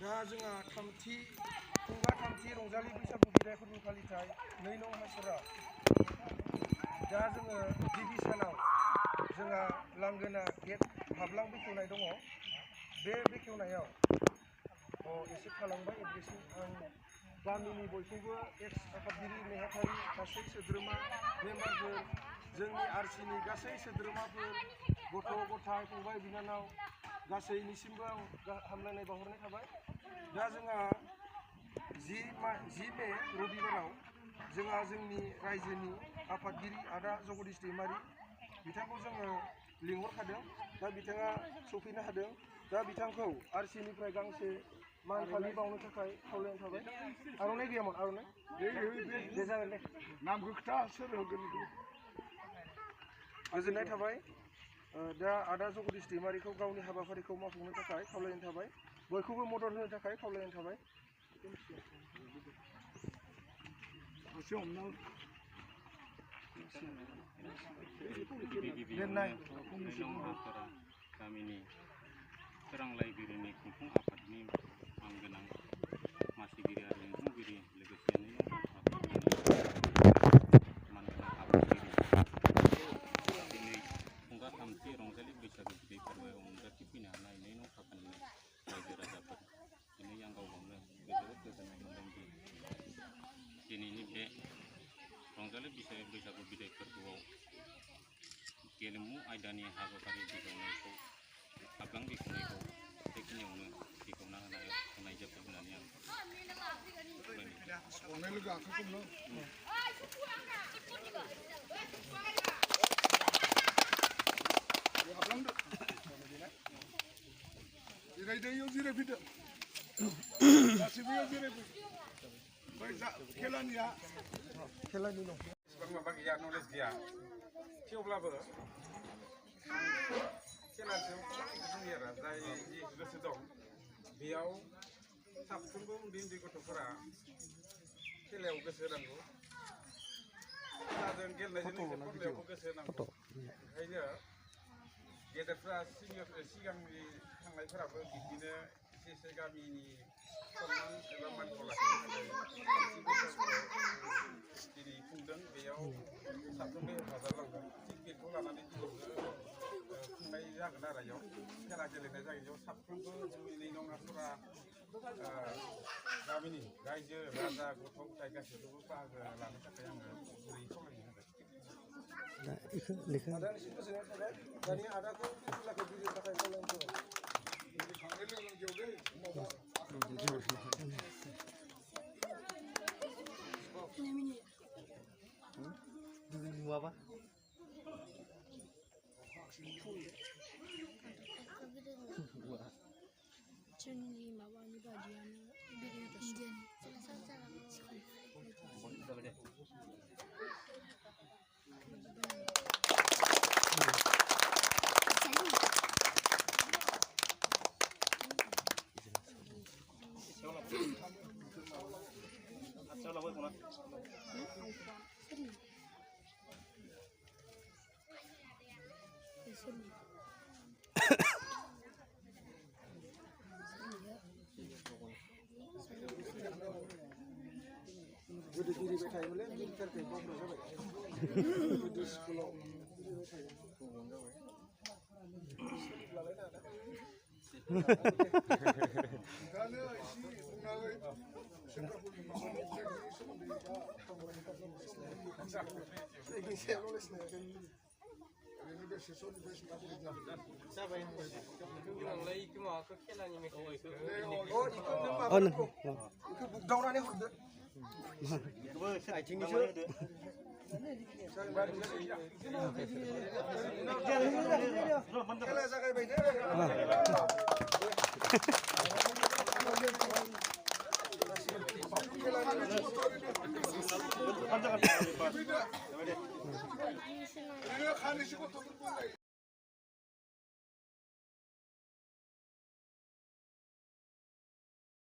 दा जोंहा खुंगा थामथि रंजालि बैसागु बिदाय फोरबो फालिथाय 2 नं हासरा दा जोङो गिबि सानाव जोंहा लांगोना गेट हाबलां बेखेवनाय दङ बे बेखेवनायाव एसे थालांबाय एड्रेसिं आं गामिनि बयखौबो एक्स आफादगिरि नेहाथारि गासै सोद्रोमा मेम्बारफोर जोंनि आरसिनि गासै सोद्रोमाफोर गथ' गथाय फंबाय बिनानाव गासैनिसिमबो आं हामलायनाय बावहरनाय थाबाय। दा जोंहा 10 मे रबिबाराव जोंहा जोंनि रायजोनि आफादगिरि आदा जगदीश दैमारि बिथांखौ जोङो लिंहरखादों। दा बिथाङा सफैनो हादों। दा बिथांखौ आरसिनिफ्राय गांसे मान फालि बावनो थाखाय खावलायनाय थाबाय। आर'नाइ गैयामोन आर'नाइ दे जागोन दे नामखौ खोथा सोर होगोन गोजोननाय थाबाय। दा आदा जगदीश दैमारिखौ गावनि हाबाफारिखौ मावफुंनो थाखाय खावलायनाय थाबाय। बयखौबो मदद होनो थाखाय खावलायनाय थाबाय। गामिनि सोरांलायगिरिनि खुंफुं आफादनि आंगोनां मासिगिरि आरो लिंथुमगिरि लोगोसेनो मानगोनां आफादगिरि दिनै खुंगा थामथि रंजालि बैसागु बिदाय फोरबोआव नुजाथिफैनो हानाय 2 नं फाखानि रायजो राजाफोर दिनै आं गावखौनो जोबोद गोजोननाय मोनदोंदि दिनैनि बे रंजालि बैसागु बिदाय फोरबोआव गेलेमु आयदानि हाबाफारि बेखेवनायखौ हाबलां बेखेवनायखौ बेखिनियावनो बेखेवना होनाय जाबाय होननानै आं खेलानि न' माबा गैया नलेज गैया थेवब्लाबो खेलाजों बुंयो आरो जाय जि गोसो दं बेयाव साफ्रोमबो उन्दै गथ'फोरा खेलायाव गोसो होनांगौ। खेलाजों गेलेनायजों फरायनायावबो गोसो होनांगौ। ओंखायनो गेदेरफ्रा सिगांनि थांनायफोराबो बिदिनो एसे गामिनि सन्मान एबा मानखौ लाखिनो थाखाय दिनै खुंदों। बेयाव साफ्रोमबो हेफाजाब नांगोन। थिग बेखौ लानानै दिनैबो खुंनाय जागोन आरो बेयाव खेला गेलेनाय जागोन। बेयाव साफ्रोमबो जोंनि 2 नं हासरा गामिनि रायजो राजा गथ' गथाय गासैखौबो बाहागो लानो थाखाय आङो गुरैयै खावलायनो होबाय। आदानिसिम गोजोननाय थाबाय। दानि आदाखौ खेलाखौ गेलेनो थाखाय खावलायनाय थाबाय। नुवाबा जोंनि माबानि बादियानो गोदो गेलेबाय थायोमोनलै गिटारखौ बावग्रा जाबाय। गोदो स्कुलाव गेलेबाय दावनानै हरदो आथिंनिसो खेला जागायबाय दे खानैसो गथ'फोर